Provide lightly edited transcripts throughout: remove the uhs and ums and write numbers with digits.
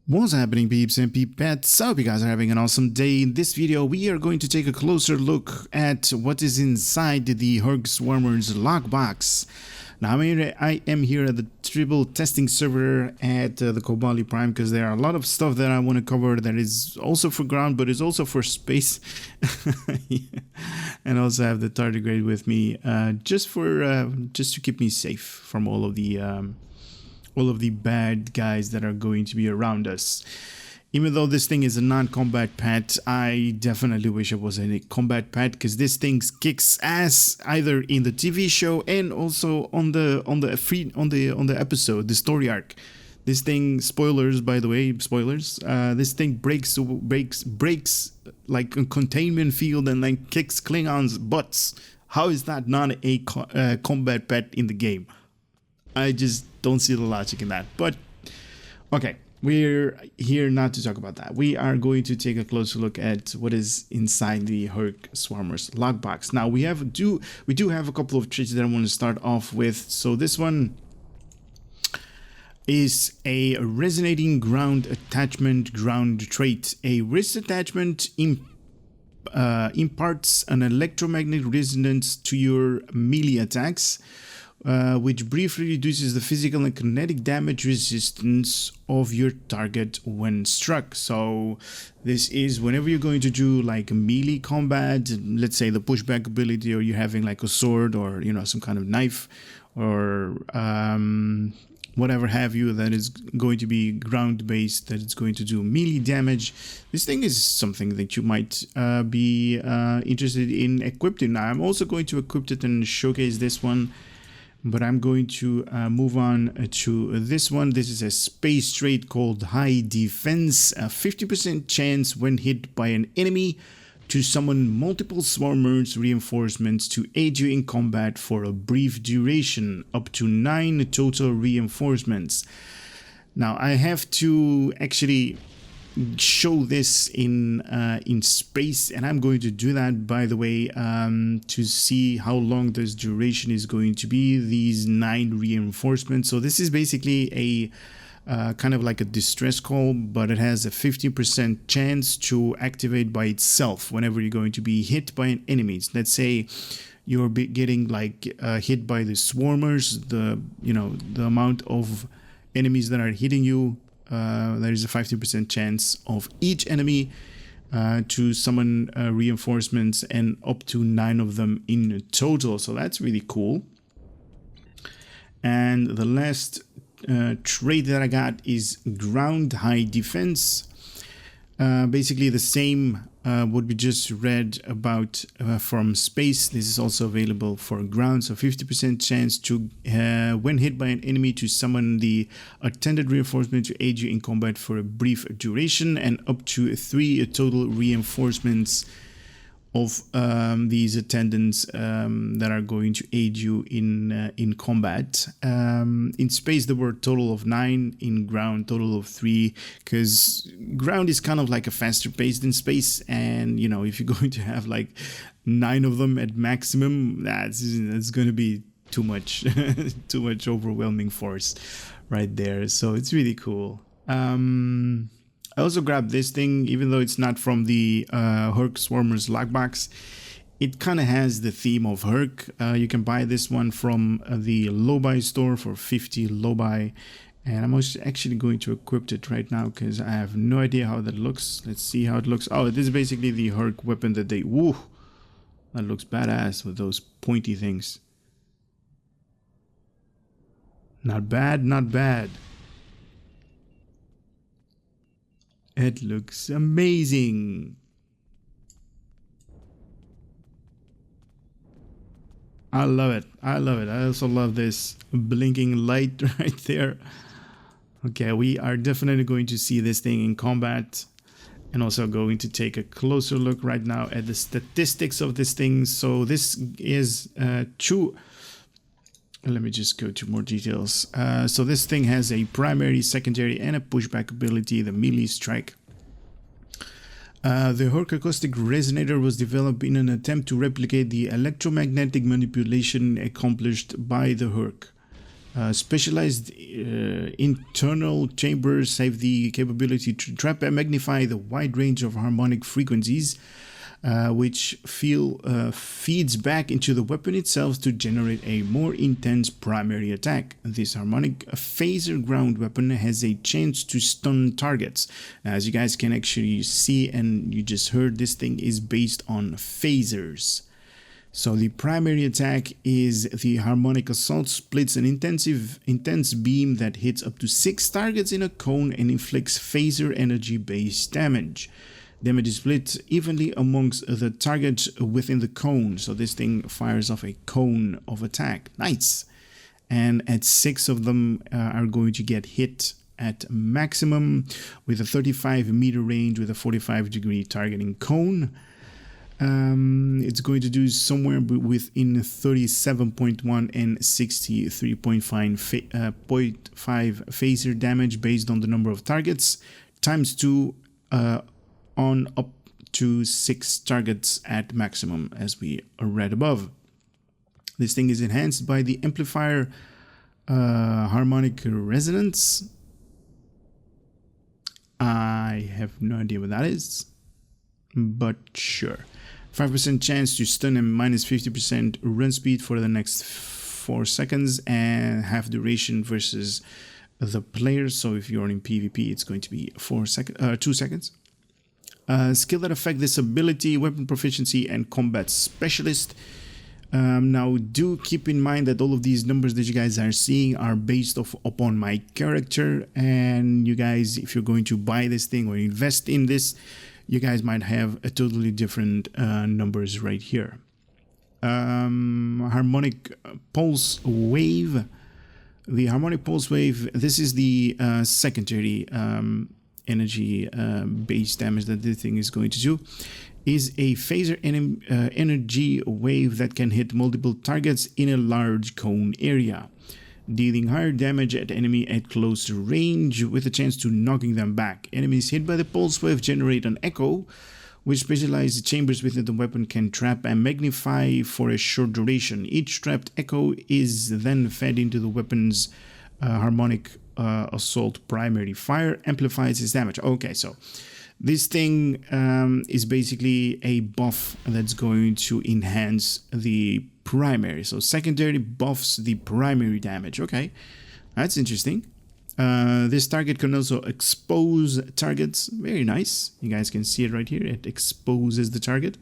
What's happening, peeps and peepettes? I hope you guys are having an awesome day. In this video, we are going to take a closer look at what is inside the Hur'q Swarmer's lockbox. Now, I am here at the triple testing server at the Kobali Prime because there are a lot of stuff that I want to cover that is also for ground, but is also for space. And also have the tardigrade with me just to keep me safe from all of the bad guys that are going to be around us. Even though this thing is a non-combat pet, I definitely wish it was a combat pet because this thing kicks ass either in the TV show and also on the episode, the story arc. This thing, spoilers by the way, spoilers. This thing breaks like a containment field and like kicks Klingons' butts. How is that not a combat pet in the game? I just don't see the logic in that. But okay, we're here not to talk about that. We are going to take a closer look at what is inside the Hur'q Swarmer's lockbox. Now we do have a couple of traits that I want to start off with. So this one is a resonating ground attachment ground trait. A wrist attachment imparts an electromagnetic resonance to your melee attacks, which briefly reduces the physical and kinetic damage resistance of your target when struck. So this is whenever you're going to do like melee combat, let's say the pushback ability, or you're having like a sword or some kind of knife or whatever have you that is going to be ground based, that it's going to do melee damage. This thing is something that you might be interested in equipping. Now I'm also going to equip it and showcase this one, but I'm going to move on to this one. This is a space trait called Hive Defense. A 50% chance when hit by an enemy to summon multiple Swarmer's reinforcements to aid you in combat for a brief duration, up to 9 total reinforcements. Now I have to actually show this in space, and I'm going to do that, by the way, to see how long this duration is going to be, these 9 reinforcements. So this is basically a kind of like a distress call, but it has a 50% chance to activate by itself whenever you're going to be hit by an enemy. Let's say you're getting like hit by the swarmers, the amount of enemies that are hitting you. There is a 50% chance of each enemy to summon reinforcements, and up to 9 of them in total. So that's really cool. And the last trait that I got is ground Hive Defense. Basically the same what we just read about from space. This is also available for ground. So 50% chance to when hit by an enemy to summon the attended reinforcement to aid you in combat for a brief duration, and up to 3 total reinforcements of these attendants that are going to aid you in combat. In space there were a total of 9, in ground total of 3, because ground is kind of like a faster pace than space, and if you're going to have like 9 of them at maximum, that's going to be too much too much overwhelming force right there. So it's really cool. I also grabbed this thing, even though it's not from the Hur'q Swarmer's lockbox. It kind of has the theme of Herk. You can buy this one from the Lobai store for 50 Lobai. And I'm actually going to equip it right now because I have no idea how that looks. Let's see how it looks. Oh, this is basically the Herk weapon that they... Woo! That looks badass with those pointy things. Not bad, not bad. It looks amazing. I love it. I love it. I also love this blinking light right there. Okay, we are definitely going to see this thing in combat, and also going to take a closer look right now at the statistics of this thing. So this is true. Let me just go to more details. So this thing has a primary, secondary, and a pushback ability, the melee strike. The Herk Acoustic Resonator was developed in an attempt to replicate the electromagnetic manipulation accomplished by the Herk. Specialized internal chambers have the capability to trap and magnify the wide range of harmonic frequencies, which feeds back into the weapon itself to generate a more intense primary attack. This harmonic phaser ground weapon has a chance to stun targets. Now, as you guys can actually see and you just heard, this thing is based on phasers. So the primary attack is the harmonic assault, splits an intense beam that hits up to 6 targets in a cone and inflicts phaser energy based damage. Damage is split evenly amongst the targets within the cone. So this thing fires off a cone of attack. Nice. And at 6 of them are going to get hit at maximum with a 35-meter range with a 45-degree targeting cone. It's going to do somewhere within 37.1 and 63.5 phaser damage based on the number of targets, times 2 on up to 6 targets at maximum, as we read above. This thing is enhanced by the amplifier harmonic resonance. I have no idea what that is, but sure. 5% chance to stun and minus 50% run speed for the next 4 seconds, and half duration versus the player. So if you're in PvP, it's going to be 2 seconds. Skill that affect this ability, weapon proficiency, and combat specialist. Now, do keep in mind that all of these numbers that you guys are seeing are based upon my character, and you guys, if you're going to buy this thing or invest in this, you guys might have a totally different numbers right here. Harmonic pulse wave. The harmonic pulse wave, this is the secondary energy base damage that this thing is going to do, is a phaser energy wave that can hit multiple targets in a large cone area, dealing higher damage at enemy at close range with a chance to knocking them back. Enemies hit by the pulse wave generate an echo, which specialized chambers within the weapon can trap and magnify for a short duration. Each trapped echo is then fed into the weapon's harmonic assault primary fire, amplifies its damage. Okay, so this thing is basically a buff that's going to enhance the primary. So secondary buffs the primary damage. Okay, that's interesting. This target can also expose targets. Very nice. You guys can see it right here. It exposes the target.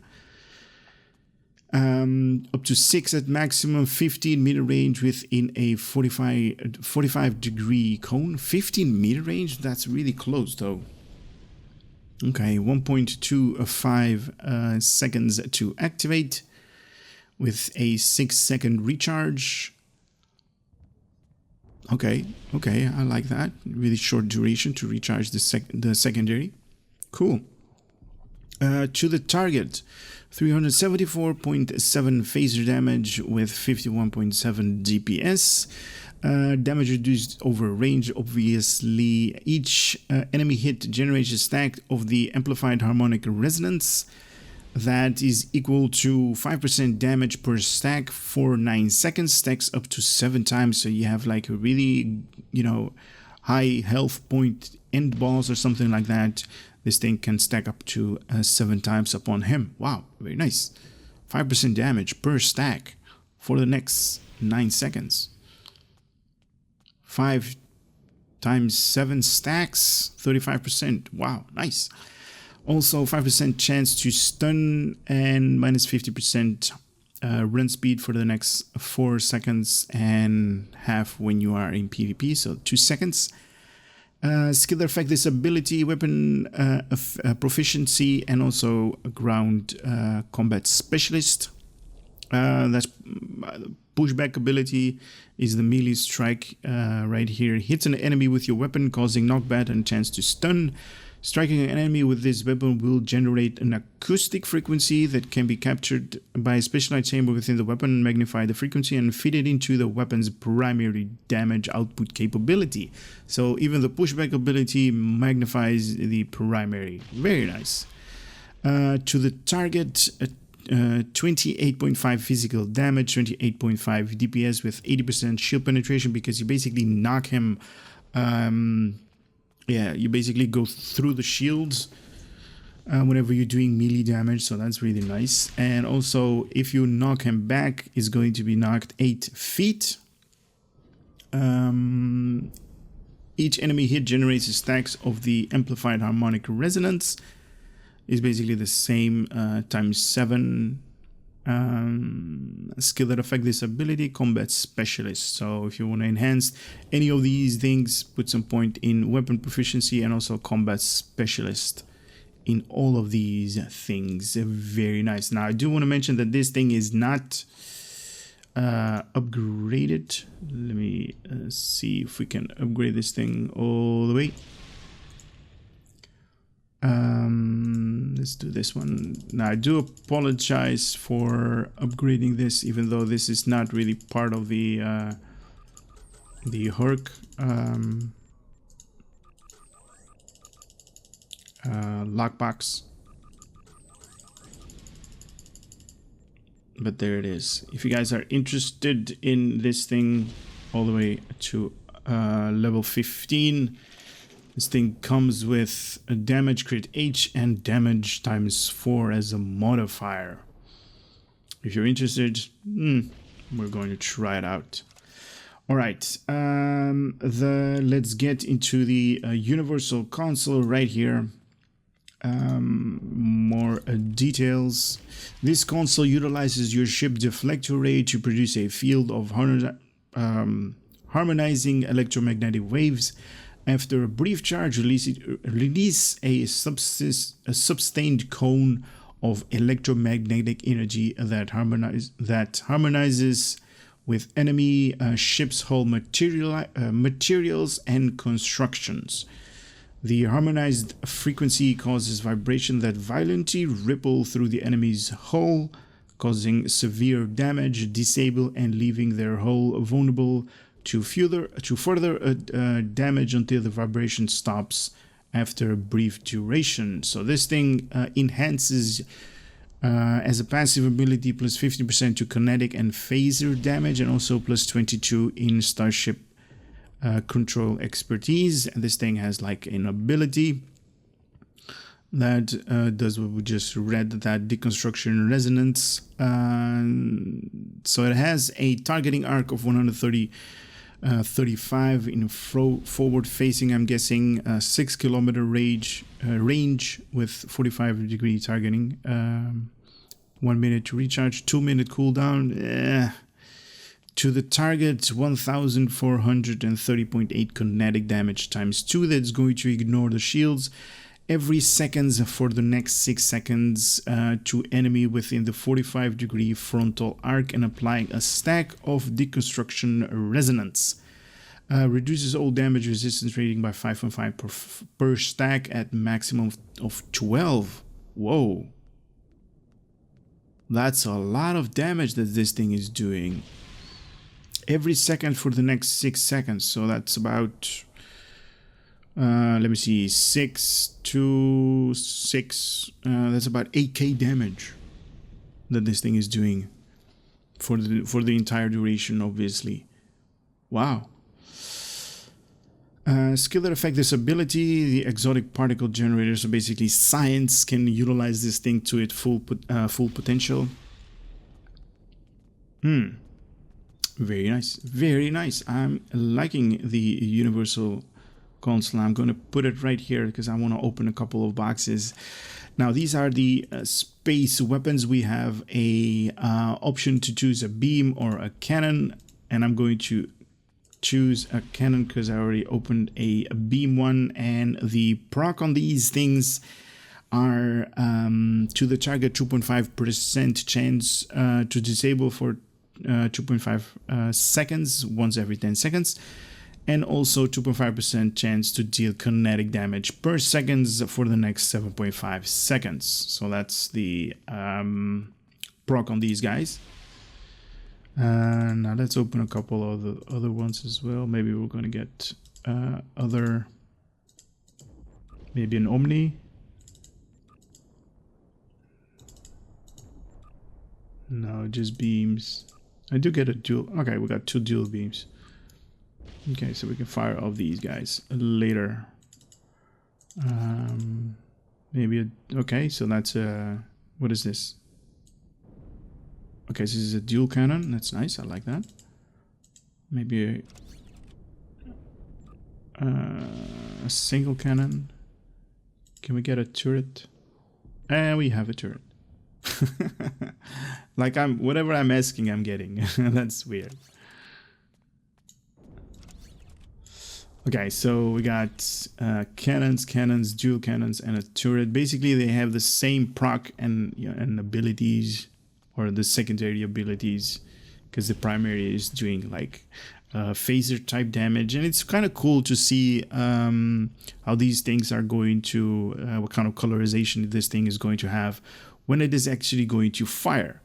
Up to 6 at maximum, 15-meter range within a 45-degree cone. 15-meter range? That's really close, though. Okay, 1.25 seconds to activate with a 6-second recharge. Okay, I like that. Really short duration to recharge the secondary. Cool. To the target, 374.7 phaser damage with 51.7 DPS. Damage reduced over range, obviously. Each enemy hit generates a stack of the amplified harmonic resonance that is equal to 5% damage per stack for 9 seconds, stacks up to 7 times. So you have like a really, high health point end boss or something like that. This thing can stack up to 7 times upon him. Wow, very nice. 5% damage per stack for the next 9 seconds. 5 times 7 stacks, 35%. Wow, nice. Also 5% chance to stun and minus 50% run speed for the next 4 seconds and half when you are in PvP, so 2 seconds. Skill that affect this ability, weapon proficiency, and also a ground combat specialist. That's pushback ability is the melee strike right here. Hits an enemy with your weapon, causing knockback and chance to stun. Striking an enemy with this weapon will generate an acoustic frequency that can be captured by a specialized chamber within the weapon, magnify the frequency, and feed it into the weapon's primary damage output capability. So even the pushback ability magnifies the primary. Very nice. To the target, 28.5 physical damage, 28.5 DPS with 80% shield penetration, because you basically knock him. Yeah, you basically go through the shields whenever you're doing melee damage, so that's really nice. And also, if you knock him back, he's going to be knocked 8 feet. Each enemy hit generates stacks of the amplified harmonic resonance. Is basically the same times 7. Skill that affect this ability, combat specialist. So if you want to enhance any of these things, put some point in weapon proficiency and also combat specialist in all of these things. Very nice. Now I do want to mention that this thing is not upgraded. Let me see if we can upgrade this thing all the way. Let's do this one. Now I do apologize for upgrading this, even though this is not really part of the Herk lockbox. But there it is. If you guys are interested in this thing all the way to level 15, this thing comes with a damage crit H and damage times 4 as a modifier. If you're interested, we're going to try it out. All right, let's get into the universal console right here. More details. This console utilizes your ship deflector ray to produce a field of harmonizing electromagnetic waves. After a brief charge, release a sustained cone of electromagnetic energy that harmonizes with enemy ships' hull materials and constructions. The harmonized frequency causes vibration that violently ripple through the enemy's hull, causing severe damage, disable and leaving their hull vulnerable to further damage until the vibration stops after a brief duration. So this thing enhances as a passive ability plus 50% to kinetic and phaser damage, and also plus 22 in starship control expertise. And this thing has like an ability that does what we just read, that deconstruction resonance. So it has a targeting arc of 135 in forward facing, I'm guessing 6 kilometer range with 45-degree targeting, 1 minute to recharge, 2 minute cooldown. To the target, 1430.8 kinetic damage times 2. That's going to ignore the shields every seconds for the next 6 seconds to enemy within the 45-degree frontal arc, and applying a stack of deconstruction resonance. Reduces all damage resistance rating by 5.5 per stack at maximum of 12. Whoa. That's a lot of damage that this thing is doing. Every second for the next 6 seconds. So that's about... let me see, 6 to 6, that's about 8k damage that this thing is doing for the entire duration, obviously. Wow. Skill that affect this ability, the exotic particle generator. So basically science can utilize this thing to its full potential. Very nice, very nice. I'm liking the universal console. I'm going to put it right here because I want to open a couple of boxes. Now these are the space weapons. We have a option to choose a beam or a cannon, and I'm going to choose a cannon because I already opened a beam one. And the proc on these things are to the target 2.5% chance to disable for 2.5 seconds, once every 10 seconds, and also 2.5% chance to deal kinetic damage per seconds for the next 7.5 seconds. So that's the proc on these guys. Now let's open a couple of the other ones as well. Maybe we're going to get maybe an Omni. just beams. I do get a dual. Okay, we got 2 dual beams. Okay, so we can fire off these guys later. Maybe okay, so that's a, what is this? Okay, so this is a dual cannon. That's nice. I like that. Maybe a single cannon. Can we get a turret? And we have a turret. Like whatever I'm asking, I'm getting. That's weird. Okay, so we got cannons, dual cannons, and a turret. Basically, they have the same proc and and abilities, or the secondary abilities, because the primary is doing like phaser type damage, and it's kind of cool to see how these things are going to, what kind of colorization this thing is going to have when it is actually going to fire.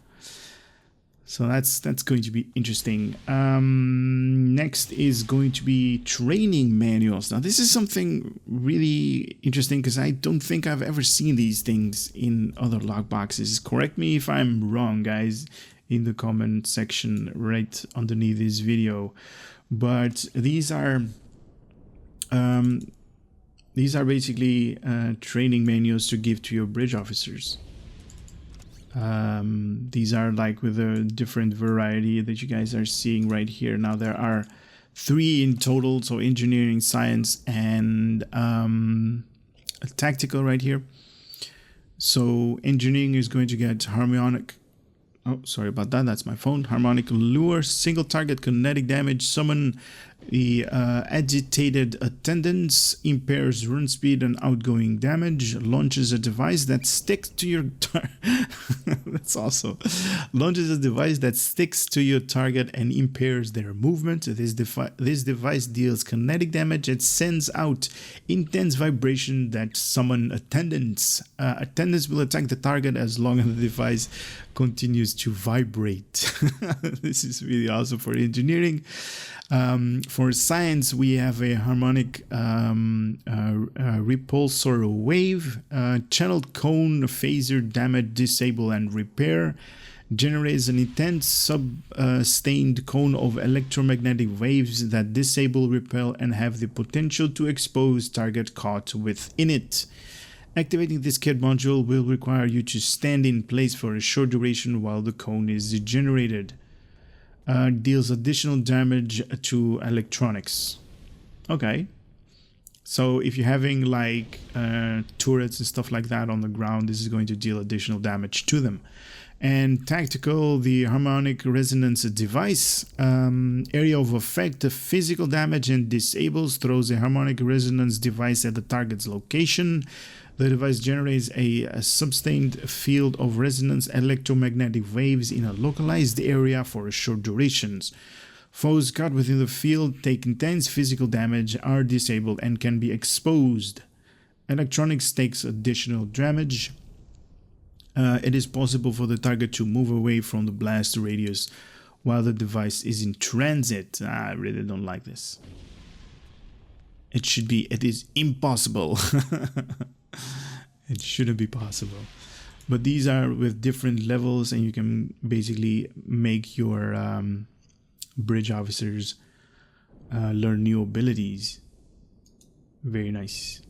So that's going to be interesting. Next is going to be training manuals. Now this is something really interesting because I don't think I've ever seen these things in other lockboxes. Correct me if I'm wrong, guys, in the comment section right underneath this video. But these are basically training manuals to give to your bridge officers. These are like with a different variety that you guys are seeing right here. Now there are 3 in total, so engineering, science, and tactical right here. So engineering is going to get harmonic. Oh, sorry about that. That's my phone. Harmonic lure, single target kinetic damage, summon the agitated attendants, impairs run speed and outgoing damage, launches a device that sticks to your that's awesome. Launches a device that sticks to your target and impairs their movement. This device deals kinetic damage. It sends out intense vibration that summon attendants. Attendants will attack the target as long as the device continues to vibrate. This is really awesome for engineering. For science, we have a harmonic repulsor wave, channeled cone, phaser, damage, disable, and repair. Generates an intense sustained cone of electromagnetic waves that disable, repel, and have the potential to expose target caught within it. Activating this kit module will require you to stand in place for a short duration while the cone is generated. Deals additional damage to electronics. Okay. So if you're having like turrets and stuff like that on the ground, this is going to deal additional damage to them. And tactical, the harmonic resonance device, area of effect, physical damage, and disables, throws a harmonic resonance device at the target's location. The device generates a sustained field of resonance electromagnetic waves in a localized area for short durations. Foes caught within the field take intense physical damage, are disabled, and can be exposed. Electronics takes additional damage. It is possible for the target to move away from the blast radius while the device is in transit. I really don't like this. It is impossible. It shouldn't be possible. But these are with different levels, and you can basically make your bridge officers learn new abilities. Very nice.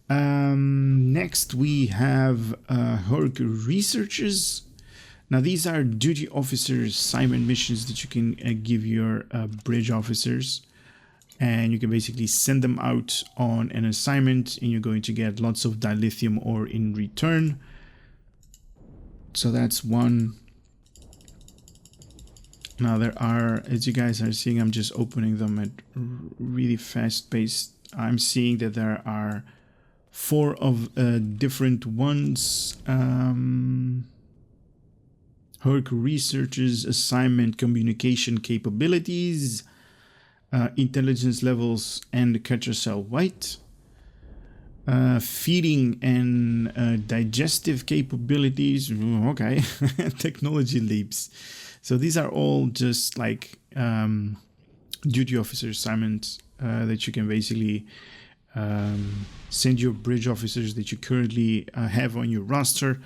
Next we have Herk researchers. Now these are duty officers assignment missions that you can give your bridge officers. And you can basically send them out on an assignment, and you're going to get lots of dilithium ore in return. So that's one. Now there are, as you guys are seeing, I'm just opening them at really fast pace. I'm seeing that there are 4 of different ones. Herk researchers assignment communication capabilities. Intelligence levels and Ketracel white, feeding and digestive capabilities. Okay, technology leaps. So these are all just like duty officer assignments that you can basically send your bridge officers that you currently have on your roster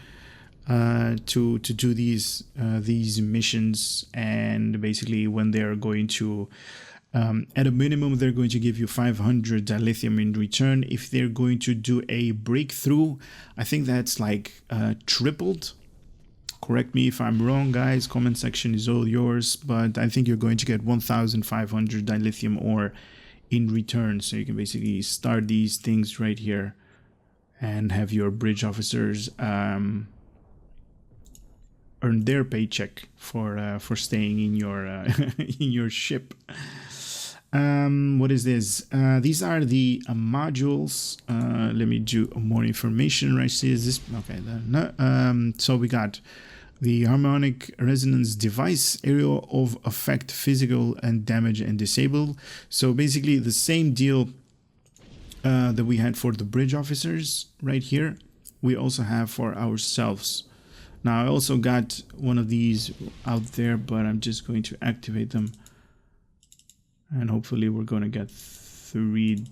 to do these missions. And basically, when they are going to at a minimum, they're going to give you 500 dilithium in return. If they're going to do a breakthrough, I think that's like tripled. Correct me if I'm wrong, guys. Comment section is all yours, but I think you're going to get 1,500 dilithium ore in return. So you can basically start these things right here and have your bridge officers earn their paycheck for staying in your in your ship. What is this? These are the modules. Let me do more information right here. Is this okay? No, so we got the harmonic resonance device, area of effect, physical and damage and disable. So basically the same deal that we had for the bridge officers right here, we also have for ourselves. Now I also got one of these out there, but I'm just going to activate them. And hopefully we're going to get 3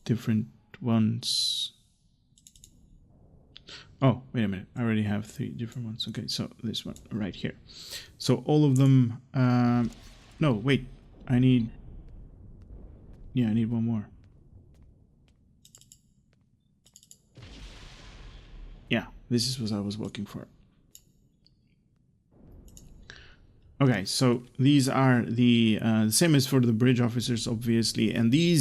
different ones. Oh, wait a minute. I already have 3 different ones. Okay, so this one right here. So all of them... no, wait. I need... Yeah, I need one more. Yeah, this is what I was looking for. Okay, so these are the same as for the bridge officers, obviously, and the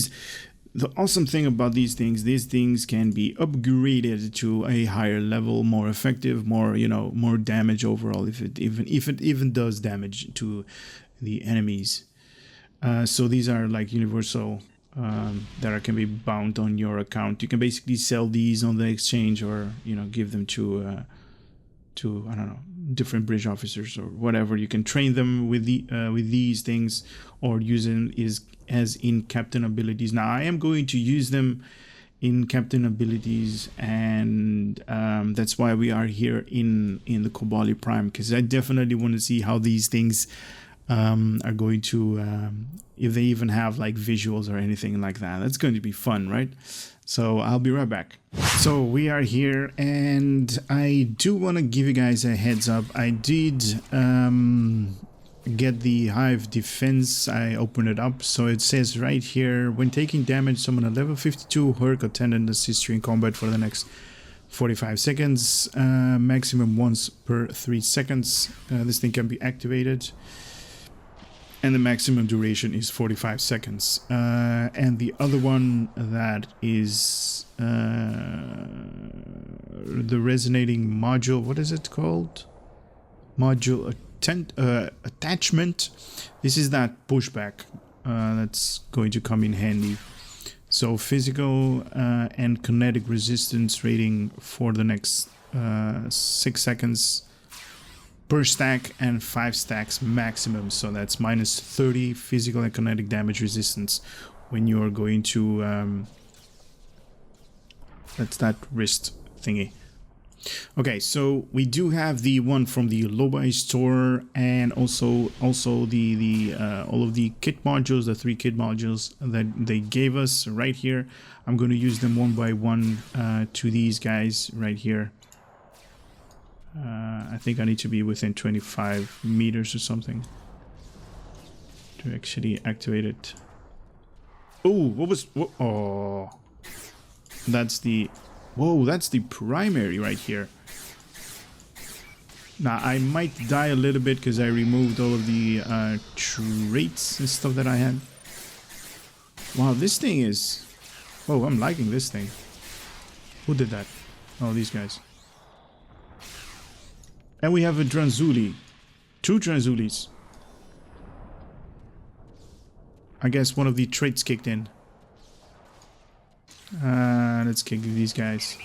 awesome thing about these things can be upgraded to a higher level, more effective, more more damage overall, if it even does damage to the enemies. So these are like universal that can be bound on your account. You can basically sell these on the exchange, or give them to I don't know, different bridge officers or whatever. You can train them with these things, or use them as in captain abilities. Now I am going to use them in captain abilities, and that's why we are here in the Kobali Prime, because I definitely want to see how these things are going to, if they even have like visuals or anything like that. That's going to be fun, right? So I'll be right back. So we are here, and I do want to give you guys a heads up. I did get the Hive Defense. I opened it up, so it says right here, when taking damage, summon a level 52 Herk attendant assist you in combat for the next 45 seconds, maximum once per 3 seconds. This thing can be activated, and the maximum duration is 45 seconds. And the other one that is the resonating module, what is it called? Module attachment. This is that pushback that's going to come in handy. So physical and kinetic resistance rating for the next 6 seconds per stack, and 5 stacks maximum. So that's minus 30 physical and kinetic damage resistance when you are going to that's that wrist thingy. Okay, so we do have the one from the Lobai store, and also the all of the kit modules, the 3 kit modules that they gave us right here. I'm going to use them one by one to these guys right here. I think I need to be within 25 meters or something to actually activate it. Oh, what was... Oh, that's the... Whoa, that's the primary right here. Now, I might die a little bit because I removed all of the traits and stuff that I had. Wow, this thing is... Oh, I'm liking this thing. Who did that? Oh, these guys. And we have a Dranzuli. 2 Dranzulis. I guess one of the traits kicked in. Let's kick these guys.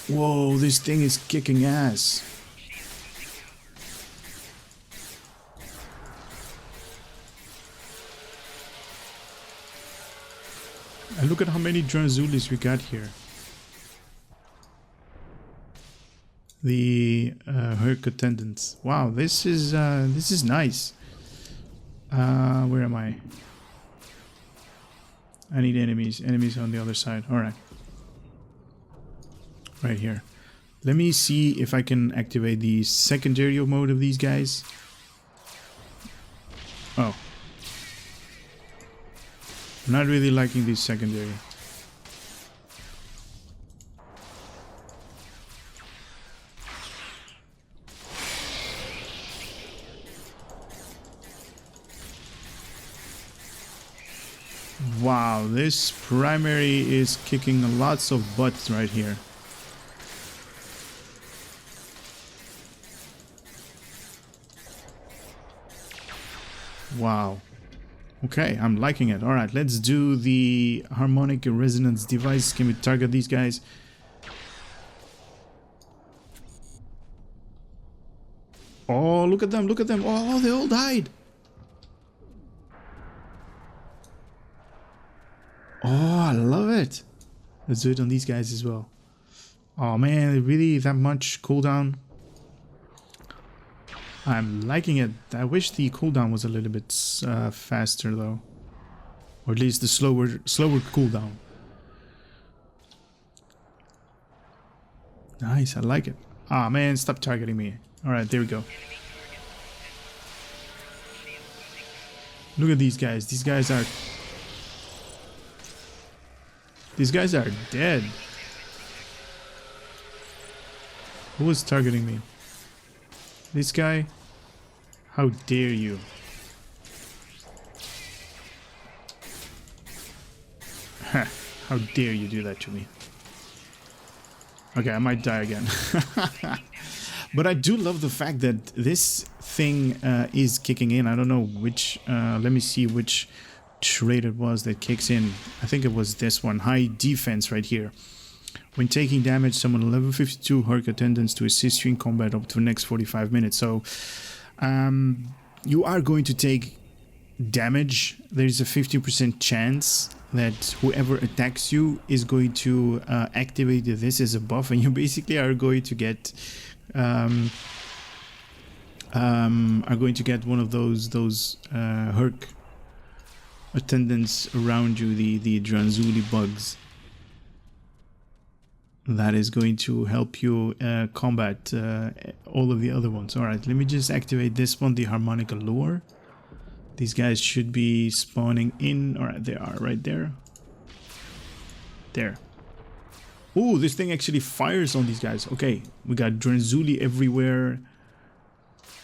Whoa, this thing is kicking ass. And look at how many Dranzulis we got here. The Herk attendants. Wow, this is nice. Where am I? I need enemies. Enemies on the other side. All right. Right here. Let me see if I can activate the secondary mode of these guys. Oh. I'm not really liking these secondary. Wow, this primary is kicking lots of butts right here. Wow. Okay, I'm liking it. Alright, let's do the harmonic resonance device. Can we target these guys? Oh, look at them, look at them. Oh, they all died. Oh, I love it. Let's do it on these guys as well. Oh man, really that much cooldown? I'm liking it. I wish the cooldown was a little bit faster though. Or at least the slower cooldown. Nice, I like it. Ah man, stop targeting me. Alright, there we go. Look at these guys. These guys are dead. Who was targeting me? This guy? How dare you? How dare you do that to me? Okay, I might die again. But I do love the fact that this thing is kicking in. I don't know which... let me see which trait it was that kicks in. I think it was this one. Hive Defense right here. When taking damage, summon a level 52 Herk attendants to assist you in combat up to the next 45 minutes. So, you are going to take damage. There's a 50% chance that whoever attacks you is going to activate this as a buff, and you basically are going to get one of those Herk attendants around you, the Dranzuli bugs. That is going to help you combat all of the other ones. Alright, let me just activate this one, the Harmonic Allure. These guys should be spawning in. Alright, they are right there. There. Ooh, this thing actually fires on these guys. Okay, we got Dranzuli everywhere.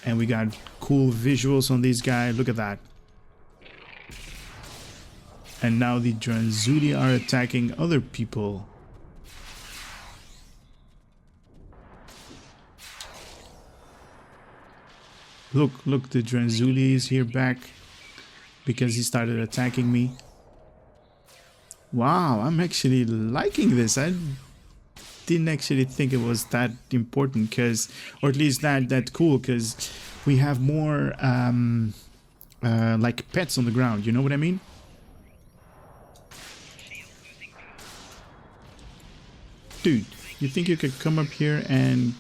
And we got cool visuals on these guys. Look at that. And now the Dranzuli are attacking other people. Look, the Dranzuli is here back because he started attacking me. Wow, I'm actually liking this. I didn't actually think it was that important, because, or at least that cool, because we have more like pets on the ground. You know what I mean? Dude, you think you could come up here and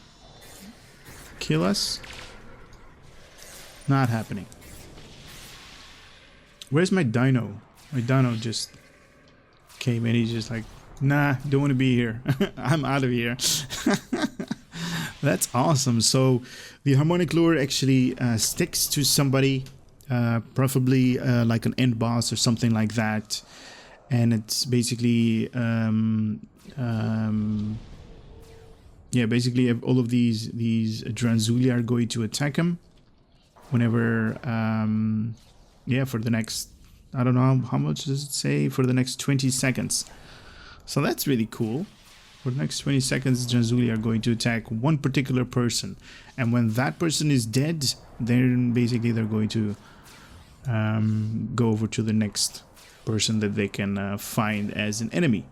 kill us? Not happening. Where's my dino? My dino just came in. He's just like, nah, don't want to be here. I'm out of here. That's awesome. So the harmonic lure actually sticks to somebody, preferably like an end boss or something like that. And it's basically yeah, basically all of these Dranzuli are going to attack him whenever yeah, for the next, I don't know how much does it say, for the next 20 seconds. So that's really cool. For the next 20 seconds, Dranzuli are going to attack one particular person, and when that person is dead, then basically they're going to go over to the next person that they can find as an enemy.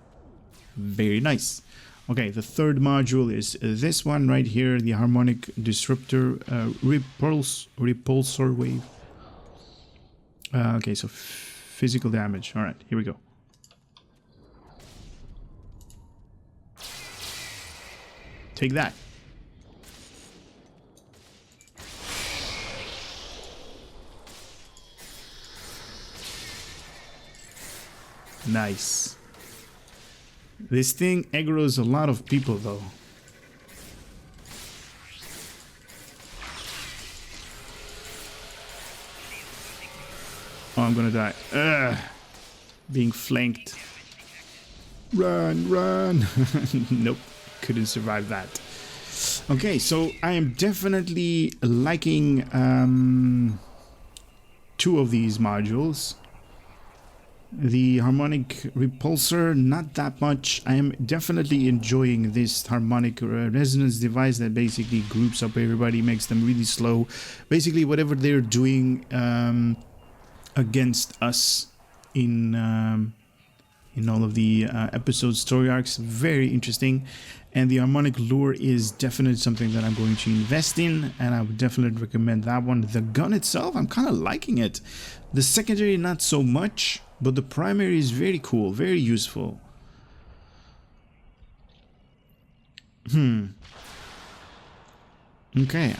Very nice. Okay, the third module is this one right here, the Harmonic Disruptor Repulsor Wave. Okay, so physical damage. All right, here we go. Take that. Nice. This thing aggroes a lot of people though. Oh, I'm gonna die. Ugh. Being flanked. Run, run. Nope, couldn't survive that. Okay, so I am definitely liking two of these modules. The harmonic repulsor, not that much. I am definitely enjoying this harmonic resonance device that basically groups up everybody, makes them really slow. Basically, whatever they're doing against us in all of the episode story arcs, very interesting. And the harmonic lure is definitely something that I'm going to invest in, and I would definitely recommend that one. The gun itself, I'm kind of liking it. The secondary, not so much, but the primary is very cool, very useful. Okay,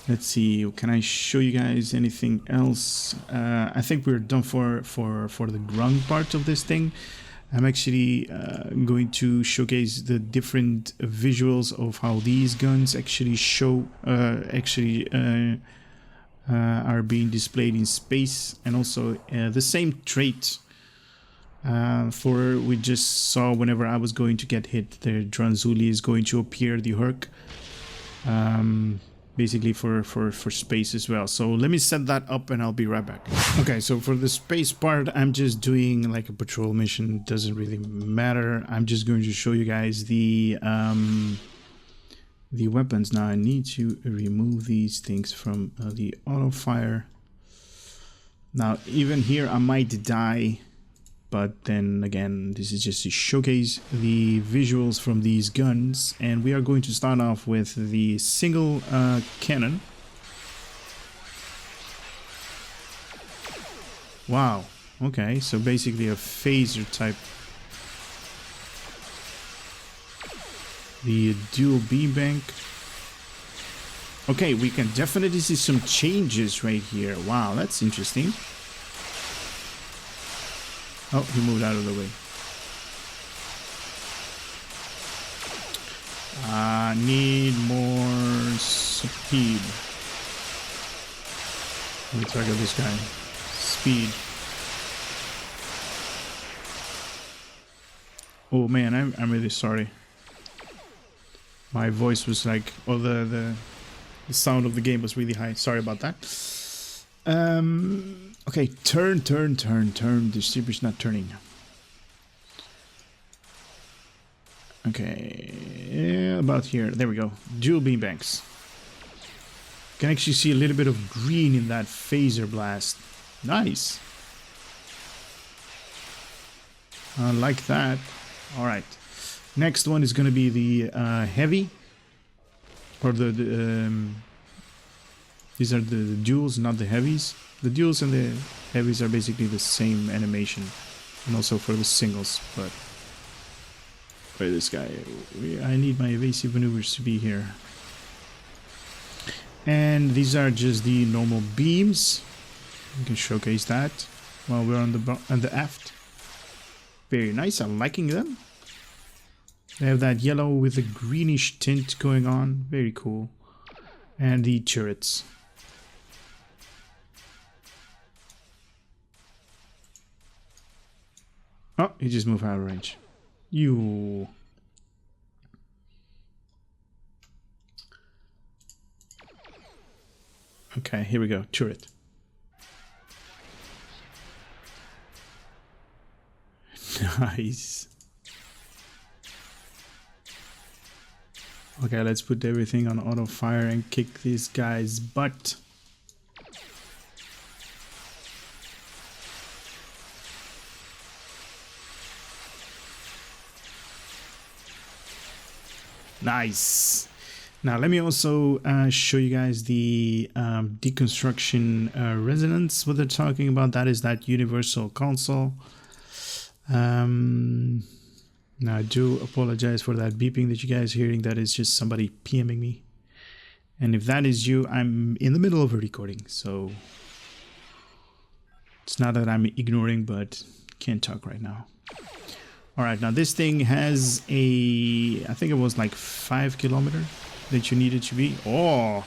let's see, can I show you guys anything else? I think we're done for the grunt part of this thing. I'm actually going to showcase the different visuals of how these guns actually show, are being displayed in space, and also the same trait for we just saw whenever I was going to get hit. The Dranzuli is going to appear, the Herk. Basically for space as well. So let me set that up and I'll be right back. Okay, so for the space part, I'm just doing like a patrol mission. Doesn't really matter. I'm just going to show you guys the weapons. Now I need to remove these things from the auto fire. Now even here I might die, but then again, this is just to showcase the visuals from these guns. And we are going to start off with the single cannon. Wow, okay, so basically a phaser type. The dual beam bank. Okay, we can definitely see some changes right here. Wow, that's interesting. Oh, he moved out of the way. Need more speed. Let me target this guy. Speed. Oh man, I'm really sorry. My voice was like, or the sound of the game was really high. Sorry about that. Okay, turn. The sleeper's not turning. Okay, yeah, about here. There we go. Dual beam banks. Can actually see a little bit of green in that phaser blast. Nice. I like that. All right. Next one is going to be the heavy, or these are the duals, not the heavies. The duals and the heavies are basically the same animation, and also for the singles. But wait, this guy, I need my evasive maneuvers to be here. And these are just the normal beams. You can showcase that while we're on the aft. Very nice. I'm liking them. They have that yellow with a greenish tint going on. Very cool. And the turrets. Oh, he just moved out of range. You. Okay, here we go. Turret. Nice. Okay, let's put everything on auto fire and kick this guy's butt. Nice. Now let me also show you guys the deconstruction resonance. What they're talking about, that is that universal console. Now I do apologize for that beeping that you guys are hearing. That is just somebody PMing me. And if that is you, I'm in the middle of a recording, so it's not that I'm ignoring, but can't talk right now. Alright, now this thing has a, I think it was like 5 kilometers that you needed to be. Oh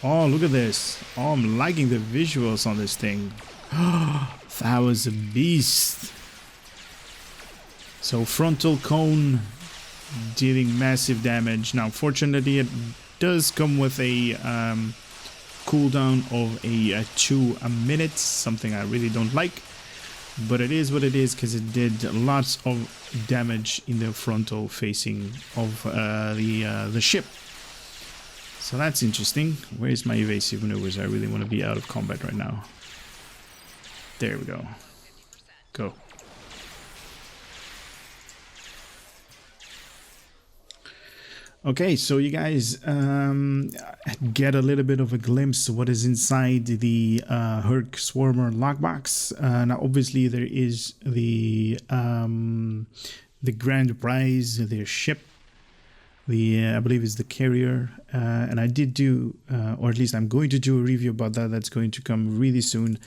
Oh, look at this. Oh, I'm liking the visuals on this thing. That was a beast. So frontal cone dealing massive damage. Now, fortunately, it does come with a cooldown of a 2 minutes, something I really don't like. But it is what it is because it did lots of damage in the frontal facing of the ship. So that's interesting. Where's my evasive maneuvers? I really want to be out of combat right now. There we go. Go. Okay, so you guys get a little bit of a glimpse of what is inside the Herk Swarmer lockbox. Now, obviously, there is the grand prize, their ship. I believe is the carrier, and I did do, or at least I'm going to do a review about that. That's going to come really soon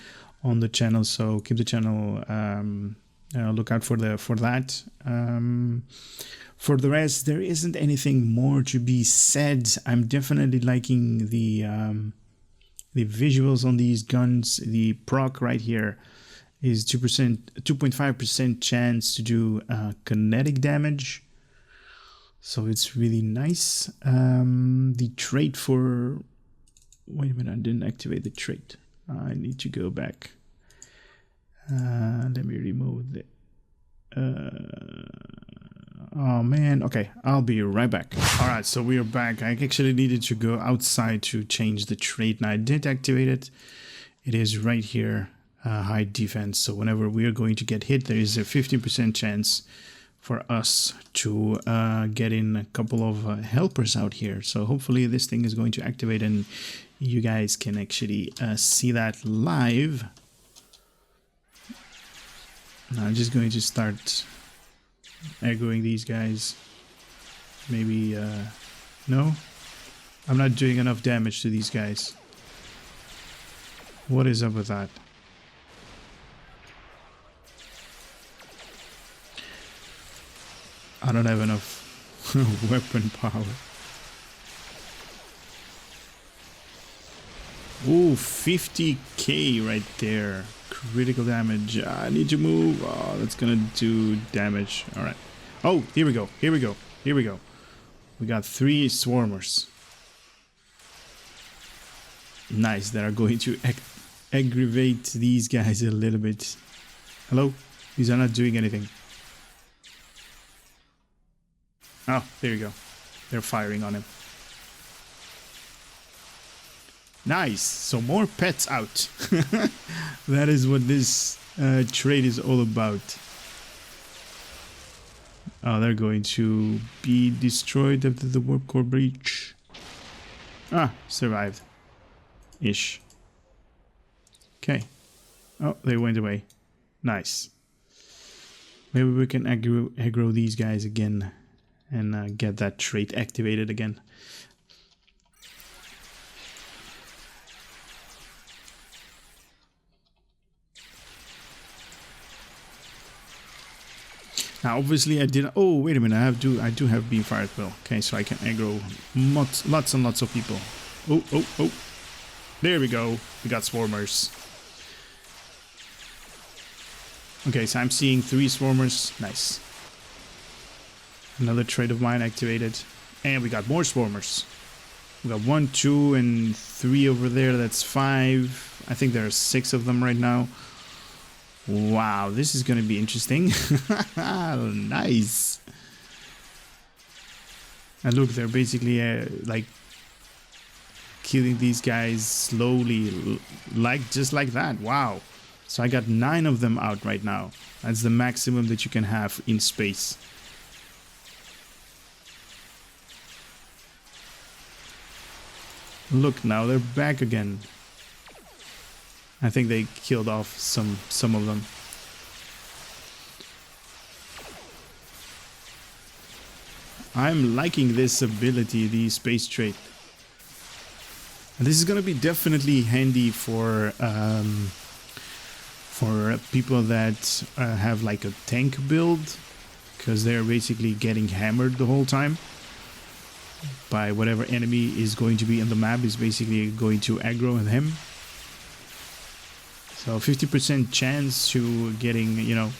on the channel. So keep the channel look out for that. For the rest, there isn't anything more to be said. I'm definitely liking the visuals on these guns. The proc right here is 2.5% chance to do kinetic damage. So it's really nice. The trait for... Wait a minute, I didn't activate the trait. I need to go back. Let me remove the... oh man, okay, I'll be right back. Alright, so we are back. I actually needed to go outside to change the trait. Now I did activate it. It is right here, Hive Defense. So whenever we are going to get hit, there is a 50% chance for us to get in a couple of helpers out here. So hopefully this thing is going to activate and you guys can actually see that live. Now I'm just going to start aggroing these guys. Maybe no, I'm not doing enough damage to these guys. What is up with that? I don't have enough weapon power. Ooh, 50k right there. Critical damage. I need to move. Oh, that's gonna do damage. Alright. Oh, here we go. Here we go. Here we go. We got 3 swarmers. Nice. That are going to aggravate these guys a little bit. Hello? These are not doing anything. Oh, there you go. They're firing on him. Nice. So more pets out. That is what this trade is all about. Oh, they're going to be destroyed after the warp core breach. Ah, survived. Ish. Okay. Oh, they went away. Nice. Maybe we can aggro these guys again and get that trait activated again. Now, obviously, I did. Oh, wait a minute! I do have beam fire at will. Okay, so I can aggro lots and lots of people. Oh, oh, oh! There we go. We got swarmers. Okay, so I'm seeing 3 swarmers. Nice. Another trait of mine activated, and we got more swarmers. We got 1, 2, and 3 over there. That's 5. I think there are 6 of them right now. Wow, this is going to be interesting. Nice. And look, they're basically like killing these guys slowly, just like that. Wow. So I got 9 of them out right now. That's the maximum that you can have in space. Look, now they're back again. I think they killed off some of them. I'm liking this ability, the space trait. And this is gonna be definitely handy for people that have like a tank build, because they're basically getting hammered the whole time. by whatever enemy is going to be in the map is basically going to aggro on him. So 50% chance to getting, you know,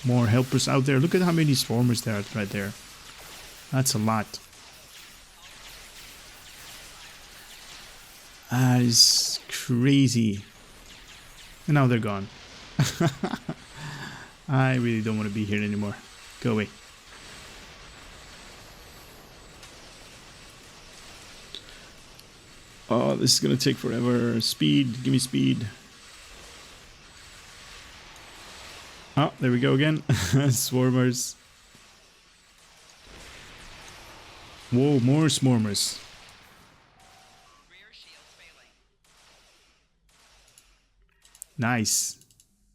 more helpers out there. Look at how many swarmers there are right there. That's a lot. That is crazy. And now they're gone. I really don't want to be here anymore. Go away. Oh, this is gonna take forever. Speed, give me speed. Oh, there we go again. Swarmers. Whoa, more swarmers. Nice.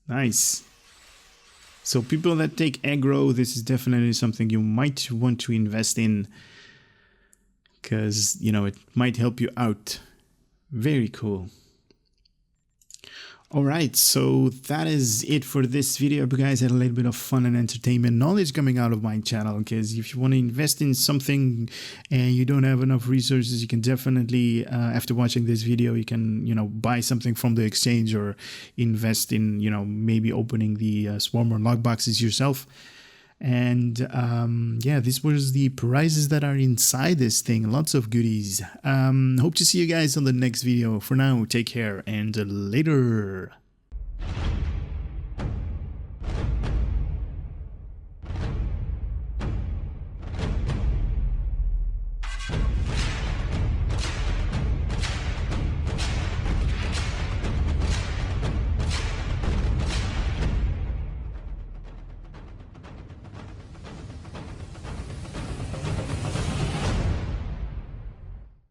Nice. So people that take aggro, this is definitely something you might want to invest in. Because, you know, it might help you out. Very cool. Alright, so that is it for this video. I hope you guys had a little bit of fun and entertainment knowledge coming out of my channel, because if you want to invest in something and you don't have enough resources, you can definitely, after watching this video, you can, you know, buy something from the exchange or invest in, you know, maybe opening the Swarmer lockboxes yourself. And yeah, this was the prizes that are inside this thing. Lots of goodies. Hope to see you guys on the next video. For now, take care and later.